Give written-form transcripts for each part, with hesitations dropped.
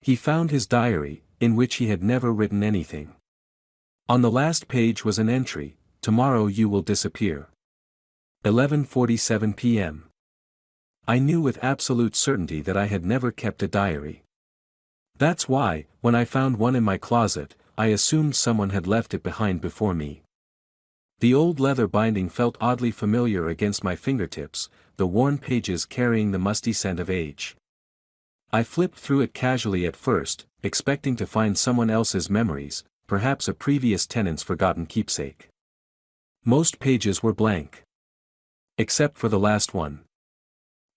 He found his diary, in which he had never written anything. On the last page was an entry, "Tomorrow you will disappear. 11:47 p.m. I knew with absolute certainty that I had never kept a diary. That's why, when I found one in my closet, I assumed someone had left it behind before me. The old leather binding felt oddly familiar against my fingertips, the worn pages carrying the musty scent of age. I flipped through it casually at first, expecting to find someone else's memories, perhaps a previous tenant's forgotten keepsake. Most pages were blank. Except for the last one.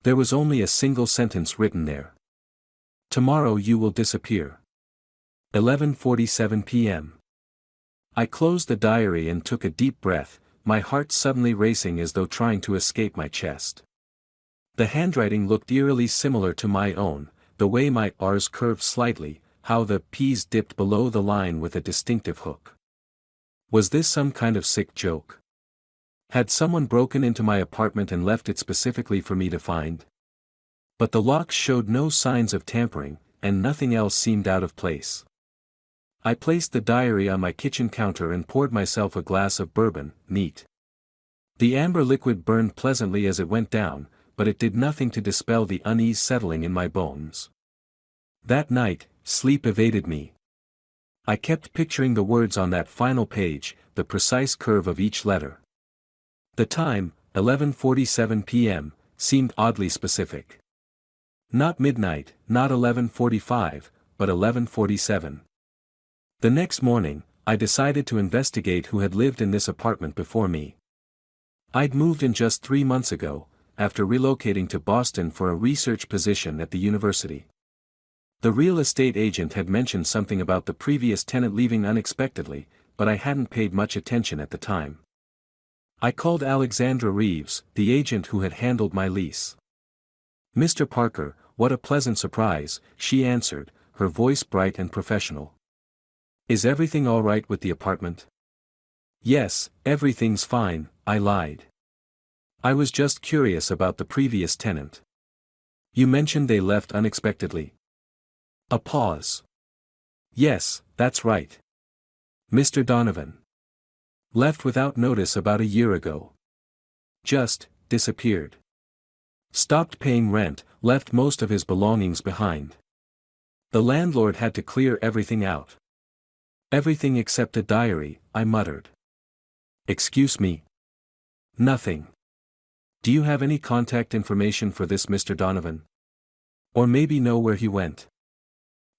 There was only a single sentence written there. "Tomorrow you will disappear. 11:47 p.m. I closed the diary and took a deep breath, my heart suddenly racing as though trying to escape my chest. The handwriting looked eerily similar to my own, the way my R's curved slightly, how the P's dipped below the line with a distinctive hook. Was this some kind of sick joke? Had someone broken into my apartment and left it specifically for me to find? But the locks showed no signs of tampering, and nothing else seemed out of place. I placed the diary on my kitchen counter and poured myself a glass of bourbon, neat. The amber liquid burned pleasantly as it went down, but it did nothing to dispel the unease settling in my bones. That night, sleep evaded me. I kept picturing the words on that final page, the precise curve of each letter. The time, 11:47 p.m., seemed oddly specific. Not midnight, not 11:45, but 11:47. The next morning, I decided to investigate who had lived in this apartment before me. I'd moved in just 3 months ago, after relocating to Boston for a research position at the university. The real estate agent had mentioned something about the previous tenant leaving unexpectedly, but I hadn't paid much attention at the time. I called Alexandra Reeves, the agent who had handled my lease. "Mr. Parker, what a pleasant surprise," she answered, her voice bright and professional. "Is everything all right with the apartment?" "Yes, everything's fine," I lied. "I was just curious about the previous tenant. You mentioned they left unexpectedly." A pause. "Yes, that's right. Mr. Donovan. Left without notice about a year ago. Just disappeared. Stopped paying rent, left most of his belongings behind. The landlord had to clear everything out." "Everything except a diary," I muttered. "Excuse me?" "Nothing. Do you have any contact information for this Mr. Donovan? Or maybe know where he went?"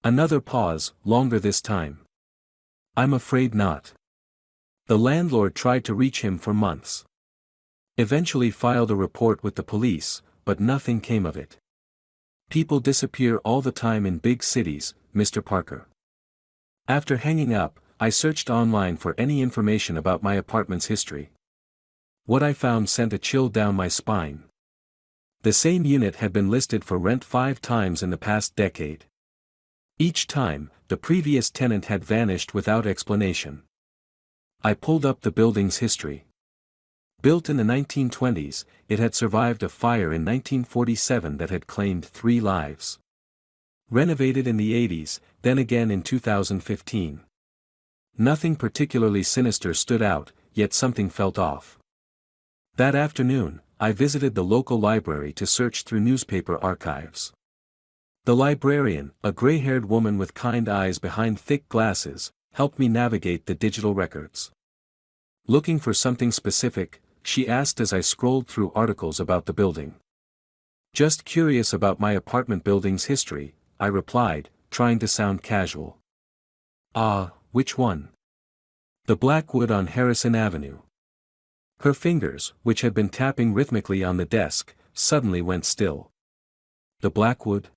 Another pause, longer this time. "I'm afraid not. The landlord tried to reach him for months. Eventually filed a report with the police, but nothing came of it. People disappear all the time in big cities, Mr. Parker." After hanging up, I searched online for any information about my apartment's history. What I found sent a chill down my spine. The same unit had been listed for rent 5 times in the past decade. Each time, the previous tenant had vanished without explanation. I pulled up the building's history. Built in the 1920s, it had survived a fire in 1947 that had claimed 3 lives. Renovated in the 80s, then again in 2015. Nothing particularly sinister stood out, yet something felt off. That afternoon, I visited the local library to search through newspaper archives. The librarian, a gray-haired woman with kind eyes behind thick glasses, helped me navigate the digital records. Looking for something specific, she asked as I scrolled through articles about the building. "Just curious about my apartment building's history," I replied, trying to sound casual. "Ah, which one?" "The Blackwood on Harrison Avenue." Her fingers, which had been tapping rhythmically on the desk, suddenly went still. "The Blackwood?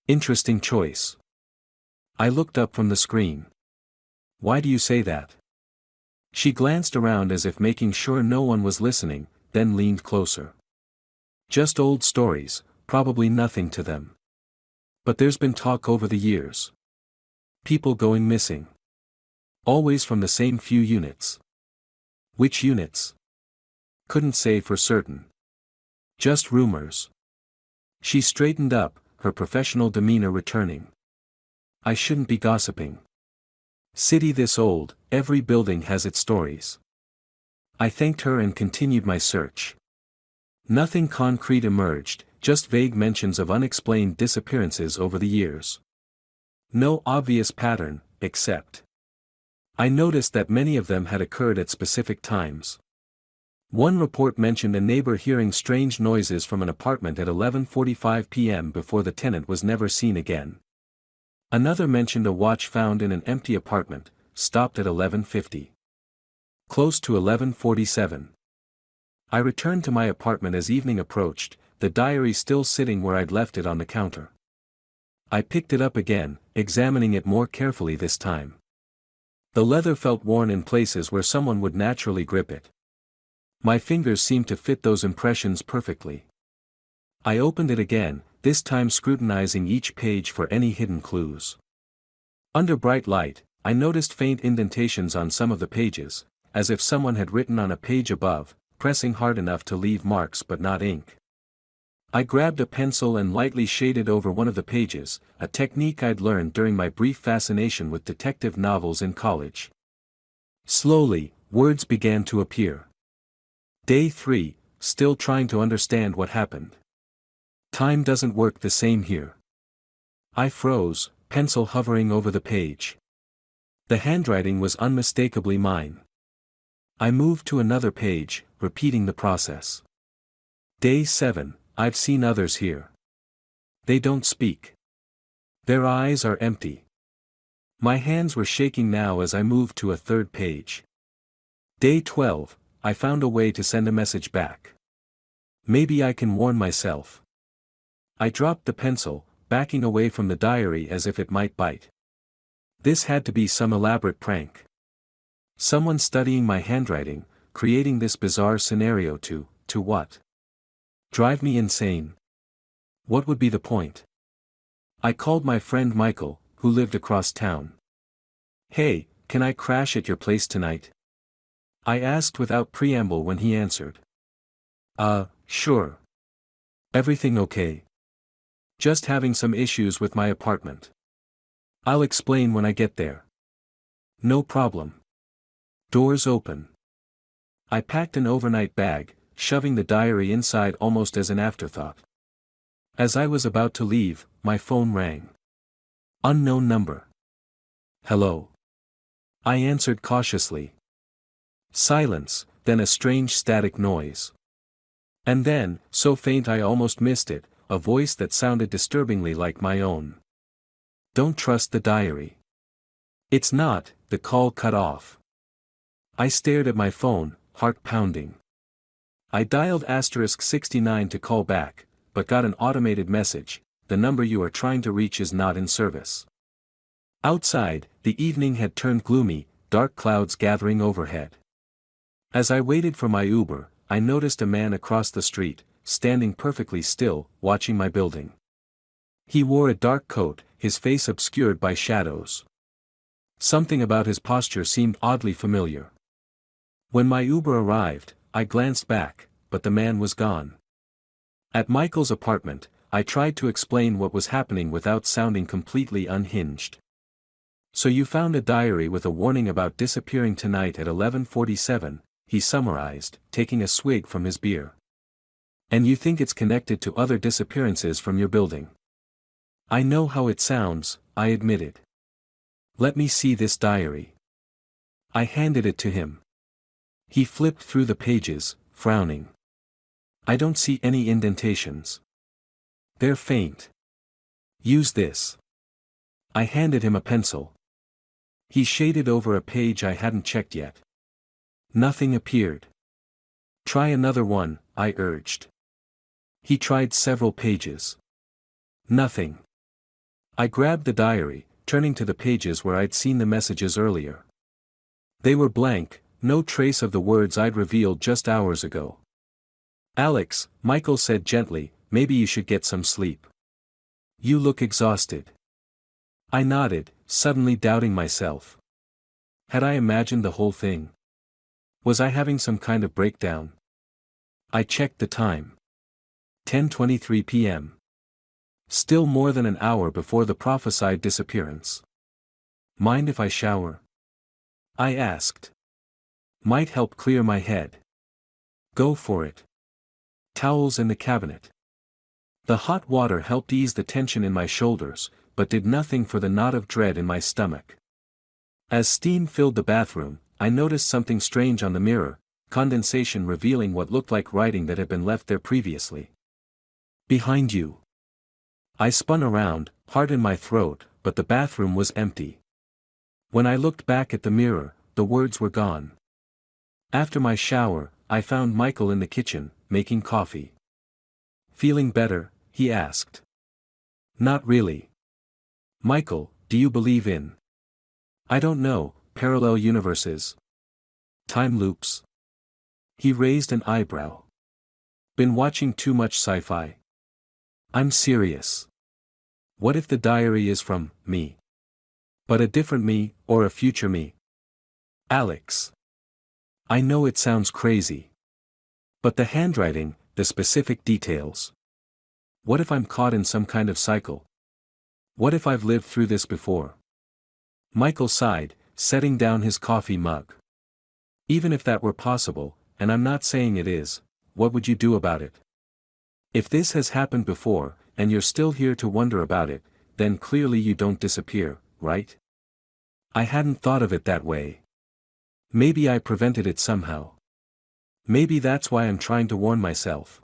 Interesting choice." I looked up from the screen. "Why do you say that?" She glanced around as if making sure no one was listening, then leaned closer. "Just old stories, probably nothing to them. But there's been talk over the years. People going missing. Always from the same few units." "Which units?" "Couldn't say for certain. Just rumors." She straightened up, her professional demeanor returning. I shouldn't be gossiping. City this old, every building has its stories. I thanked her and continued my search. Nothing concrete emerged, just vague mentions of unexplained disappearances over the years. No obvious pattern, except I noticed that many of them had occurred at specific times. One report mentioned a neighbor hearing strange noises from an apartment at 11:45 p.m. before the tenant was never seen again. Another mentioned a watch found in an empty apartment, stopped at 11:50. Close to 11:47. I returned to my apartment as evening approached, the diary still sitting where I'd left it on the counter. I picked it up again, examining it more carefully this time. The leather felt worn in places where someone would naturally grip it. My fingers seemed to fit those impressions perfectly. I opened it again, this time scrutinizing each page for any hidden clues. Under bright light, I noticed faint indentations on some of the pages, as if someone had written on a page above, pressing hard enough to leave marks but not ink. I grabbed a pencil and lightly shaded over one of the pages, a technique I'd learned during my brief fascination with detective novels in college. Slowly, words began to appear. Day 3, still trying to understand what happened. Time doesn't work the same here. I froze, pencil hovering over the page. The handwriting was unmistakably mine. I moved to another page, repeating the process. Day 7, I've seen others here. They don't speak. Their eyes are empty. My hands were shaking now as I moved to a third page. Day 12, I found a way to send a message back. Maybe I can warn myself. I dropped the pencil, backing away from the diary as if it might bite. This had to be some elaborate prank. Someone studying my handwriting, creating this bizarre scenario to what? Drive me insane. What would be the point? I called my friend Michael, who lived across town. Hey, can I crash at your place tonight? I asked without preamble when he answered. Sure. Everything okay? Just having some issues with my apartment. I'll explain when I get there. No problem. Doors open. I packed an overnight bag, shoving the diary inside almost as an afterthought. As I was about to leave, my phone rang. Unknown number. Hello. I answered cautiously. Silence, then a strange static noise. And then, so faint I almost missed it, a voice that sounded disturbingly like my own. Don't trust the diary. It's not. The call cut off. I stared at my phone, heart pounding. I dialed *69 to call back, but got an automated message, the number you are trying to reach is not in service. Outside, the evening had turned gloomy, dark clouds gathering overhead. As I waited for my Uber, I noticed a man across the street, standing perfectly still, watching my building. He wore a dark coat, his face obscured by shadows. Something about his posture seemed oddly familiar. When my Uber arrived, I glanced back, but the man was gone. At Michael's apartment, I tried to explain what was happening without sounding completely unhinged. So you found a diary with a warning about disappearing tonight at 11:47, he summarized, taking a swig from his beer. And you think it's connected to other disappearances from your building? I know how it sounds, I admitted. Let me see this diary. I handed it to him. He flipped through the pages, frowning. I don't see any indentations. They're faint. Use this. I handed him a pencil. He shaded over a page I hadn't checked yet. Nothing appeared. Try another one, I urged. He tried several pages. Nothing. I grabbed the diary, turning to the pages where I'd seen the messages earlier. They were blank, no trace of the words I'd revealed just hours ago. Alex, Michael said gently, maybe you should get some sleep. You look exhausted. I nodded, suddenly doubting myself. Had I imagined the whole thing? Was I having some kind of breakdown? I checked the time. 10:23 p.m. Still more than an hour before the prophesied disappearance. Mind if I shower? I asked. Might help clear my head. Go for it. Towels in the cabinet. The hot water helped ease the tension in my shoulders, but did nothing for the knot of dread in my stomach. As steam filled the bathroom, I noticed something strange on the mirror, condensation revealing what looked like writing that had been left there previously. Behind you. I spun around, heart in my throat, but the bathroom was empty. When I looked back at the mirror, the words were gone. After my shower, I found Michael in the kitchen, making coffee. Feeling better? He asked. Not really. Michael, do you believe in? I don't know, parallel universes? Time loops? He raised an eyebrow. Been watching too much sci-fi? I'm serious. What if the diary is from me? But a different me, or a future me? Alex. I know it sounds crazy. But the handwriting, the specific details. What if I'm caught in some kind of cycle? What if I've lived through this before? Michael sighed, setting down his coffee mug. Even if that were possible, and I'm not saying it is, what would you do about it? If this has happened before, and you're still here to wonder about it, then clearly you don't disappear, right? I hadn't thought of it that way. Maybe I prevented it somehow. Maybe that's why I'm trying to warn myself.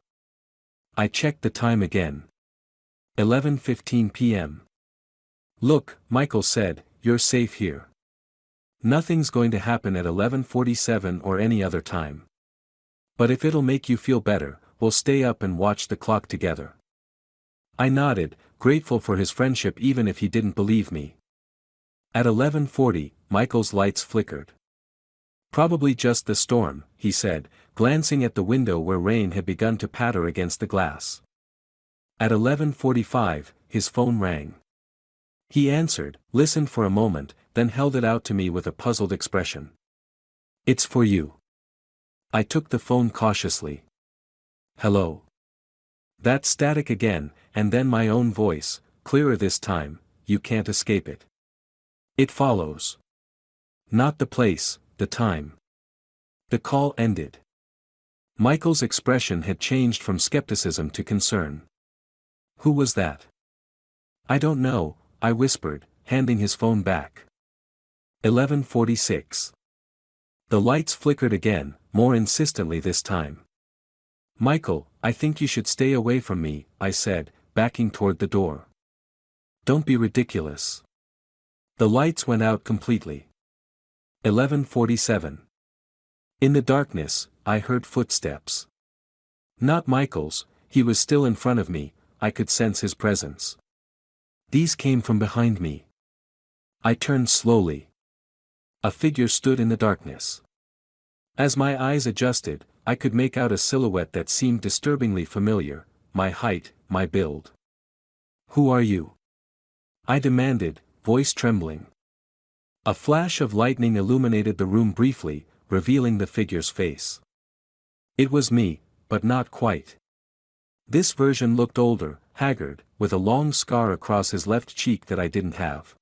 I checked the time again. 11:15 p.m. Look, Michael said, you're safe here. Nothing's going to happen at 11:47 or any other time. But if it'll make you feel better, we'll stay up and watch the clock together. I nodded, grateful for his friendship even if he didn't believe me. At 11:40, Michael's lights flickered. Probably just the storm, he said, glancing at the window where rain had begun to patter against the glass. At 11:45, his phone rang. He answered, listened for a moment, then held it out to me with a puzzled expression. It's for you. I took the phone cautiously. Hello. That static again, and then my own voice, clearer this time, you can't escape it. It follows. Not the place, the time. The call ended. Michael's expression had changed from skepticism to concern. Who was that? I don't know, I whispered, handing his phone back. 11:46. The lights flickered again, more insistently this time. Michael, I think you should stay away from me, I said, backing toward the door. Don't be ridiculous. The lights went out completely. 11:47. In the darkness, I heard footsteps. Not Michael's, he was still in front of me, I could sense his presence. These came from behind me. I turned slowly. A figure stood in the darkness. As my eyes adjusted, I could make out a silhouette that seemed disturbingly familiar, my height, my build. Who are you? I demanded, voice trembling. A flash of lightning illuminated the room briefly, revealing the figure's face. It was me, but not quite. This version looked older, haggard, with a long scar across his left cheek that I didn't have.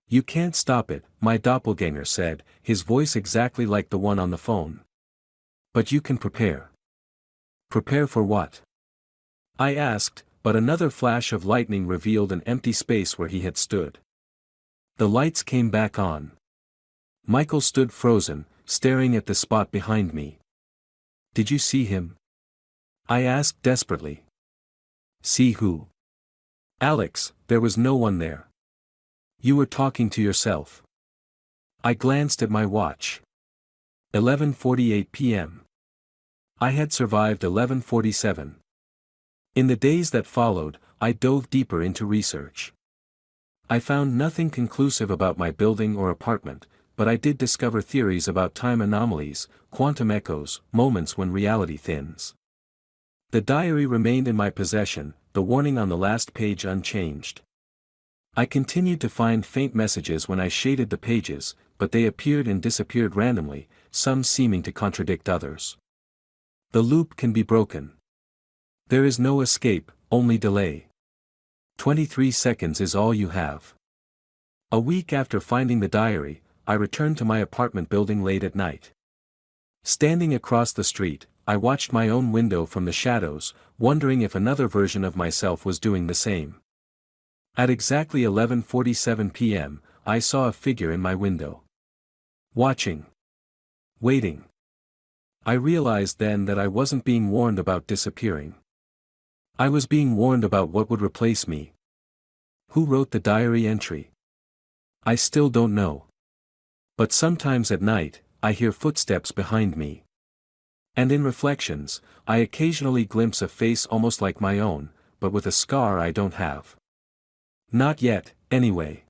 You can't stop it, my doppelganger said, his voice exactly like the one on the phone. But you can prepare. Prepare for what? I asked, but another flash of lightning revealed an empty space where he had stood. The lights came back on. Michael stood frozen, staring at the spot behind me. Did you see him? I asked desperately. See who? Alex, there was no one there. You were talking to yourself. I glanced at my watch. 11:48 p.m. I had survived 11:47. In the days that followed, I dove deeper into research. I found nothing conclusive about my building or apartment, but I did discover theories about time anomalies, quantum echoes, moments when reality thins. The diary remained in my possession, the warning on the last page unchanged. I continued to find faint messages when I shaded the pages, but they appeared and disappeared randomly, some seeming to contradict others. The loop can be broken. There is no escape, only delay. 23 seconds is all you have. A week after finding the diary, I returned to my apartment building late at night. Standing across the street, I watched my own window from the shadows, wondering if another version of myself was doing the same. At exactly 11:47 p.m., I saw a figure in my window. Watching. Waiting. I realized then that I wasn't being warned about disappearing. I was being warned about what would replace me. Who wrote the diary entry? I still don't know. But sometimes at night, I hear footsteps behind me. And in reflections, I occasionally glimpse a face almost like my own, but with a scar I don't have. Not yet, anyway.